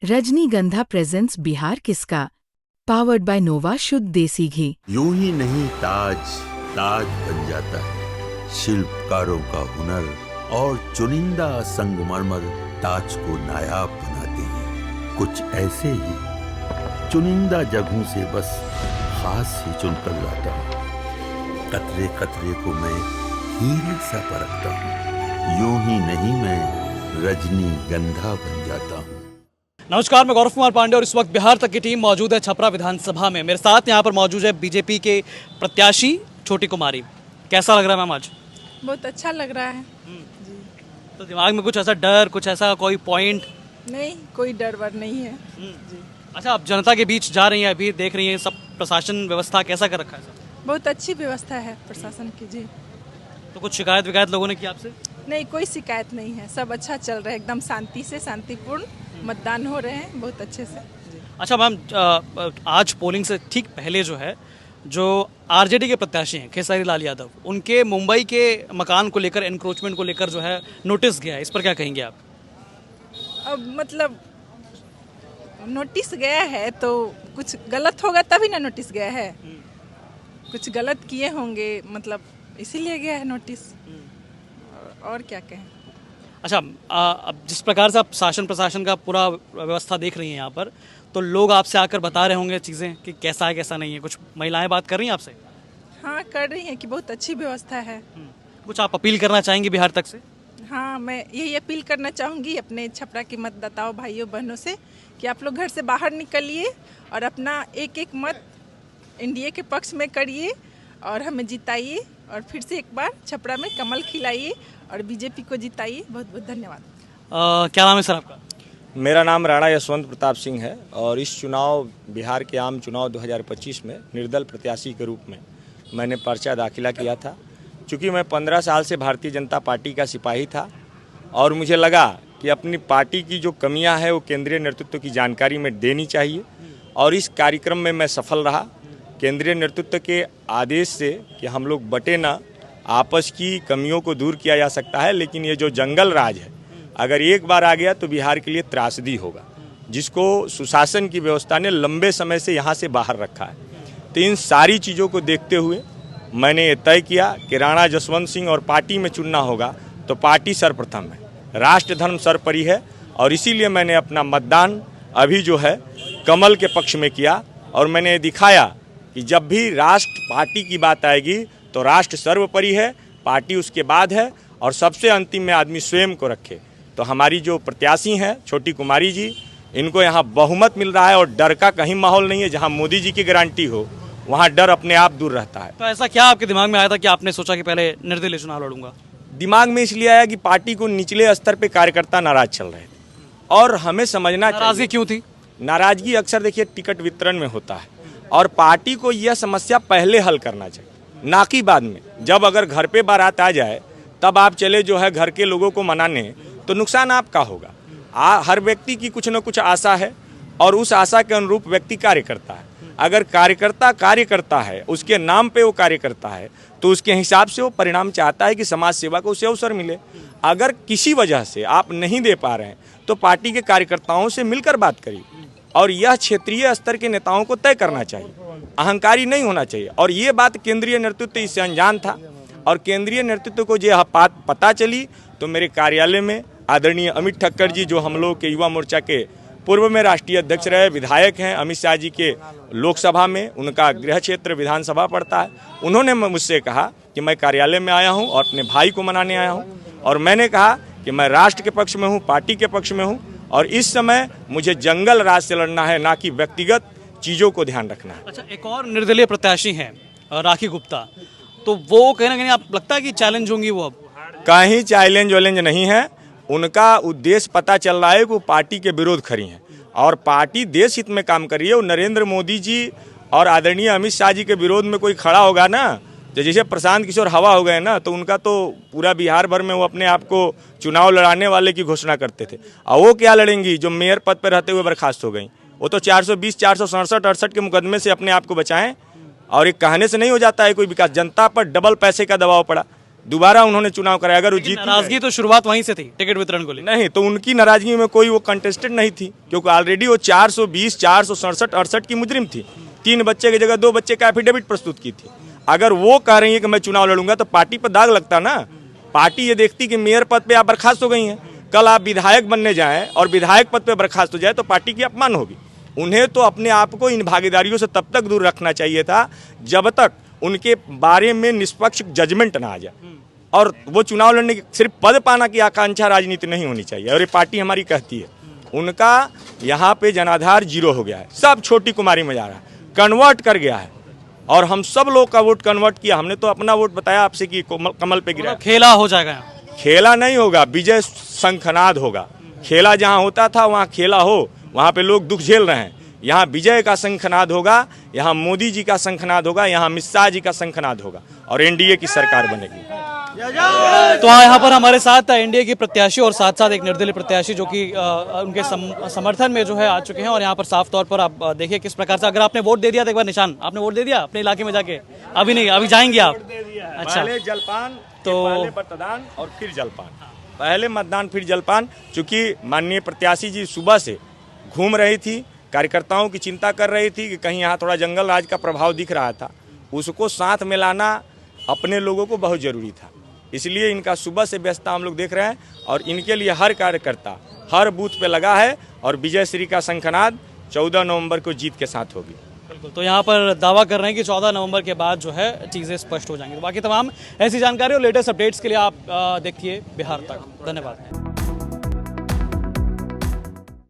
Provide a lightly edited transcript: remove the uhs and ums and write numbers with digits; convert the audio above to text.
रजनीगंधा प्रेजेंट्स बिहार किसका, powered by नोवा शुद्ध देसी घी। यूं ही नहीं ताज ताज बन जाता है, शिल्पकारों का हुनर और चुनिंदा संगमरमर ताज को नायाब बनाते हैं। कुछ ऐसे ही चुनिंदा जगहों से बस खास ही चुनकर लाता हूँ। कतरे कतरे को मैं हीरे सा परखता हूँ। यूं ही नहीं मैं रजनीगंधा बन जाता हूँ। नमस्कार, मैं गौरव कुमार पांडे और इस वक्त बिहार तक की टीम मौजूद है छपरा विधानसभा में। मेरे साथ यहाँ पर मौजूद है बीजेपी के प्रत्याशी छोटी कुमारी। कैसा लग रहा है मैम आज? बहुत अच्छा लग रहा है। तो दिमाग में कुछ ऐसा डर, कुछ ऐसा कोई पॉइंट? नहीं, कोई डर वर नहीं है जी। अच्छा, आप जनता के बीच जा रही हैं, अभी देख रही हैं सब प्रशासन व्यवस्था कैसा कर रखा है सब? बहुत अच्छी व्यवस्था है प्रशासन की जी। तो कुछ शिकायत विकायत लोगों ने की आपसे? नहीं, कोई शिकायत नहीं है, सब अच्छा चल रहा है, एकदम शांति से शांतिपूर्ण मतदान हो रहे हैं बहुत अच्छे से जी। अच्छा मैम, आज पोलिंग से ठीक पहले जो है, जो आरजेडी के प्रत्याशी हैं खेसारी लाल यादव, उनके मुंबई के मकान को लेकर, एनक्रोचमेंट को लेकर जो है नोटिस गया है, इस पर क्या कहेंगे आप? अब मतलब नोटिस गया है तो कुछ गलत होगा तभी ना नोटिस गया है। कुछ गलत किए होंगे, मतलब इसीलिए गया है नोटिस, और क्या कहें। अच्छा, अब जिस प्रकार से आप शासन प्रशासन का पूरा व्यवस्था देख रही हैं यहाँ पर, तो लोग आपसे आकर बता रहे होंगे चीज़ें कि कैसा है कैसा नहीं है। कुछ महिलाएं बात कर रही हैं आपसे? हाँ, कर रही हैं कि बहुत अच्छी व्यवस्था है। कुछ आप अपील करना चाहेंगे बिहार तक से? हाँ, मैं यही अपील करना चाहूँगी अपने छपरा के मतदाताओं भाइयों बहनों से कि आप लोग घर से बाहर निकलिए और अपना एक एक मत एनडीए के पक्ष में करिए और हमें जिताइए, और फिर से एक बार छपरा में कमल खिलाइए और बीजेपी को जिताइए। बहुत बहुत धन्यवाद। क्या नाम है सर आपका? मेरा नाम राणा यशवंत प्रताप सिंह है और इस चुनाव, बिहार के आम चुनाव 2025 में निर्दल प्रत्याशी के रूप में मैंने पर्चा दाखिला किया था। चूँकि मैं 15 साल से भारतीय जनता पार्टी का सिपाही था और मुझे लगा कि अपनी पार्टी की जो कमियां हैं वो केंद्रीय नेतृत्व की जानकारी में देनी चाहिए, और इस कार्यक्रम में मैं सफल रहा। केंद्रीय नेतृत्व के आदेश से कि हम लोग बटे ना, आपस की कमियों को दूर किया जा सकता है, लेकिन ये जो जंगल राज है अगर एक बार आ गया तो बिहार के लिए त्रासदी होगा, जिसको सुशासन की व्यवस्था ने लंबे समय से यहाँ से बाहर रखा है। तो इन सारी चीज़ों को देखते हुए मैंने ये तय किया कि राणा जसवंत सिंह और पार्टी में चुनना होगा तो पार्टी सर्वप्रथम है, राष्ट्र धर्म सर्वोपरि है, और इसीलिए मैंने अपना मतदान अभी जो है कमल के पक्ष में किया। और मैंने दिखाया कि जब भी राष्ट्र पार्टी की बात आएगी तो राष्ट्र सर्वोपरि है, पार्टी उसके बाद है, और सबसे अंतिम में आदमी स्वयं को रखे। तो हमारी जो प्रत्याशी हैं छोटी कुमारी जी, इनको यहाँ बहुमत मिल रहा है और डर का कहीं माहौल नहीं है। जहाँ मोदी जी की गारंटी हो वहाँ डर अपने आप दूर रहता है। तो ऐसा क्या आपके दिमाग में आया था कि आपने सोचा कि पहले निर्दलीय चुनाव लड़ूंगा? दिमाग में इसलिए आया कि पार्टी को निचले स्तर पे कार्यकर्ता नाराज चल रहे थे और हमें समझना चाहिए। नाराजगी क्यों थी? नाराजगी अक्सर देखिए टिकट वितरण में होता है, और पार्टी को यह समस्या पहले हल करना चाहिए, ना कि बाद में। जब अगर घर पे बारात आ जाए तब आप चले जो है घर के लोगों को मनाने, तो नुकसान आपका होगा। हर व्यक्ति की कुछ न कुछ आशा है और उस आशा के अनुरूप व्यक्ति कार्य करता है। अगर कार्यकर्ता कार्य करता है, उसके नाम पे वो कार्य करता है, तो उसके हिसाब से वो परिणाम चाहता है कि समाज सेवा को उसे अवसर मिले। अगर किसी वजह से आप नहीं दे पा रहे हैं तो पार्टी के कार्यकर्ताओं से मिलकर बात करिए, और यह क्षेत्रीय स्तर के नेताओं को तय करना चाहिए, अहंकारी नहीं होना चाहिए। और ये बात केंद्रीय नेतृत्व इससे अनजान था, और केंद्रीय नेतृत्व को यह बात पता चली तो मेरे कार्यालय में आदरणीय अमित ठक्कर जी, जो हम लोग के युवा मोर्चा के पूर्व में राष्ट्रीय अध्यक्ष रहे, विधायक हैं, अमित शाह जी के लोकसभा में उनका गृह क्षेत्र विधानसभा पड़ता है, उन्होंने मुझसे कहा कि मैं कार्यालय में आया हूं और अपने भाई को मनाने आया हूं, और मैंने कहा कि मैं राष्ट्र के पक्ष में हूं, पार्टी के पक्ष में हूं, और इस समय मुझे जंगल राज से लड़ना है, ना कि व्यक्तिगत चीज़ों को ध्यान रखना है। अच्छा, एक और निर्दलीय प्रत्याशी हैं राखी गुप्ता, तो वो कहीं ना कहीं आप लगता है कि चैलेंज होंगी वो? अब कहीं चैलेंज वैलेंज नहीं है, उनका उद्देश्य पता चल रहा है कि वो पार्टी के विरोध खड़ी हैं, और पार्टी देश हित में काम कर रही है। वो नरेंद्र मोदी जी और आदरणीय अमित शाह जी के विरोध में कोई खड़ा होगा ना, तो जैसे प्रशांत किशोर हवा हो गए ना, तो उनका तो पूरा बिहार भर में वो अपने आप को चुनाव लड़ाने वाले की घोषणा करते थे। और वो क्या लड़ेंगी जो मेयर पद पर रहते हुए बर्खास्त हो गई? वो तो 420, 467, 68 के मुकदमे से अपने आप को बचाएं, और एक कहने से नहीं हो जाता है कोई विकास। जनता पर डबल पैसे का दबाव पड़ा, दोबारा उन्होंने चुनाव कराया। अगर वो जीत नाराजगी तो शुरुआत वहीं से थी टिकट वितरण को लेकर। नहीं, तो उनकी नाराजगी में कोई वो कंटेस्टेड नहीं थी, क्योंकि ऑलरेडी वो 420, 467, 68 की मुजरिम थी। 3 बच्चे की जगह 2 बच्चे का एफिडेविट प्रस्तुत की थी। अगर वो कह रही है कि मैं चुनाव लड़ूंगा तो पार्टी पर दाग लगता ना। पार्टी ये देखती कि मेयर पद पे आप बर्खास्त हो गई हैं, कल आप विधायक बनने जाएं और विधायक पद पे बर्खास्त हो जाए तो पार्टी की अपमान होगी। उन्हें तो अपने आप को इन भागीदारियों से तब तक दूर रखना चाहिए था जब तक उनके बारे में निष्पक्ष जजमेंट ना आ जाए। और वो चुनाव लड़ने की सिर्फ पद पाना की आकांक्षा राजनीति नहीं होनी चाहिए। और ये पार्टी हमारी कहती है, उनका यहाँ पे जनाधार 0 हो गया है, सब छोटी कुमारी में जा रहा है, कन्वर्ट कर गया है। और हम सब लोग का वोट कन्वर्ट किया। हमने तो अपना वोट बताया आपसे कि कमल पे गिरा। खेला हो जाएगा यहाँ। खेला नहीं होगा, विजय शंखनाद होगा। खेला जहाँ होता था वहाँ खेला हो, वहाँ पे लोग दुख झेल रहे हैं। यहाँ विजय का शंखनाद होगा, यहाँ मोदी जी का शंखनाद होगा, यहाँ अमित शाह जी का शंखनाद होगा और एनडीए की सरकार बनेगी। तो यहाँ पर हमारे साथ एनडीए की प्रत्याशी और साथ साथ एक निर्दलीय प्रत्याशी जो कि उनके समर्थन में जो है आ चुके हैं। और यहाँ पर साफ तौर पर आप देखिए किस प्रकार से, अगर आपने वोट दे दिया तो एक बार निशान, आपने वोट दे दिया अपने इलाके में जाके? अभी नहीं, अभी जाएंगे आप? अच्छा, पहले जलपान, तो पहले मतदान और फिर जलपान। पहले मतदान फिर जलपान। चूंकि माननीय प्रत्याशी जी सुबह से घूम रही थी, कार्यकर्ताओं की चिंता कर रही थी कि कहीं यहाँ थोड़ा जंगल राज का प्रभाव दिख रहा था, उसको साथ में लाना अपने लोगों को बहुत ज़रूरी था। इसलिए इनका सुबह से व्यस्तता हम लोग देख रहे हैं और इनके लिए हर कार्यकर्ता हर बूथ पे लगा है और विजय श्री का शंखनाद 14 नवंबर को जीत के साथ होगी। बिल्कुल, तो यहाँ पर दावा कर रहे हैं कि 14 नवंबर के बाद जो है चीज़ें स्पष्ट हो जाएंगी। तो बाकी तमाम ऐसी जानकारी और लेटेस्ट अपडेट्स के लिए आप देखिए बिहार तक। धन्यवाद।